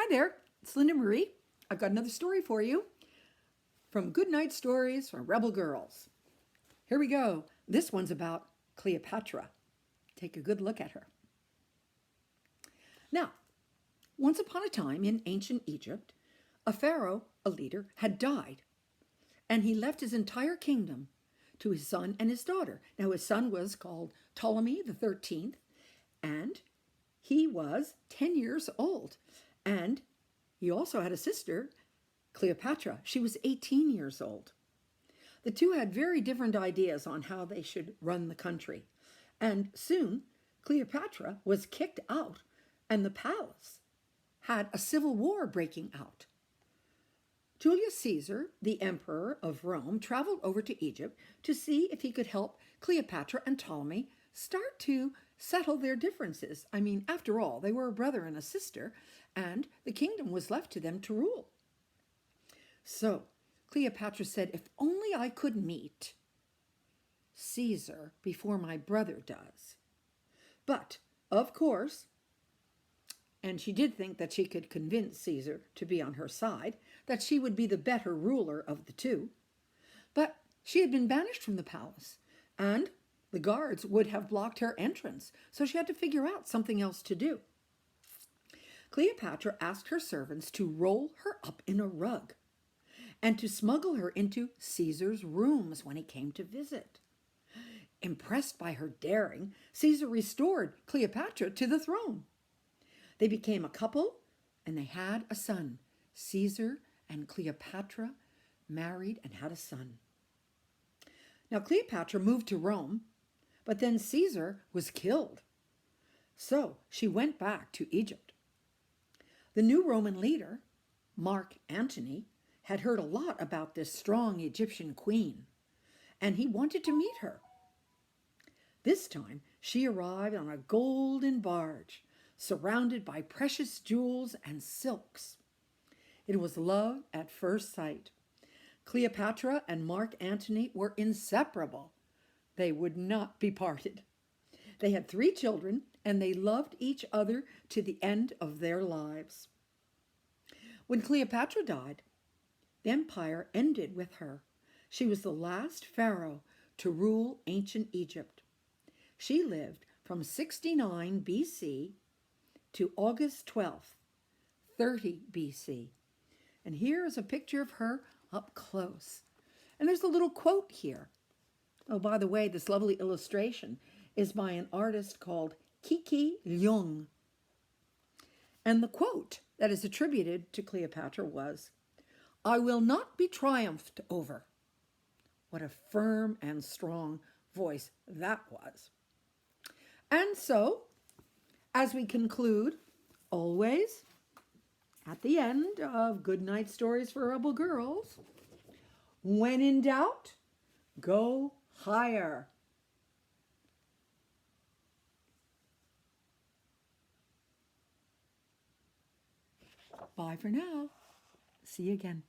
Hi there, it's Linda Marie. I've got another story for you from Good Night Stories for Rebel Girls. Here we go. This one's about Cleopatra. Take a good look at her. Now, once upon a time in ancient Egypt, a pharaoh, a leader, had died, and he left his entire kingdom to his son and his daughter. Now, his son was called Ptolemy the 13th, and he was 10 years old. And he also had a sister, Cleopatra. She was 18 years old. The two had very different ideas on how they should run the country. And soon, Cleopatra was kicked out, and the palace had a civil war breaking out. Julius Caesar, the emperor of Rome, traveled over to Egypt to see if he could help Cleopatra and Ptolemy start to settle their differences. I mean, after all, they were a brother and a sister, and the kingdom was left to them to rule. So Cleopatra said, if only I could meet Caesar before my brother does. But, of course, and she did think that she could convince Caesar to be on her side, that she would be the better ruler of the two. But she had been banished from the palace, and the guards would have blocked her entrance, so she had to figure out something else to do. Cleopatra asked her servants to roll her up in a rug and to smuggle her into Caesar's rooms when he came to visit. Impressed by her daring, Caesar restored Cleopatra to the throne. They became a couple, and they had a son. Caesar and Cleopatra married and had a son. Now, Cleopatra moved to Rome, but then Caesar was killed. So she went back to Egypt. The new Roman leader, Mark Antony, had heard a lot about this strong Egyptian queen, and he wanted to meet her. This time, she arrived on a golden barge, surrounded by precious jewels and silks. It was love at first sight. Cleopatra and Mark Antony were inseparable. They would not be parted. They had 3 children, and they loved each other to the end of their lives. When Cleopatra died, the empire ended with her. She was the last pharaoh to rule ancient Egypt. She lived from 69 BC to August 12th, 30 BC. And here is a picture of her up close. And there's a little quote here. Oh, by the way, this lovely illustration is by an artist called Kiki Leung. And the quote that is attributed to Cleopatra was, "I will not be triumphed over." What a firm and strong voice that was. And so, as we conclude, always at the end of Good Night Stories for Rebel Girls, when in doubt, go higher. Bye for now. See you again.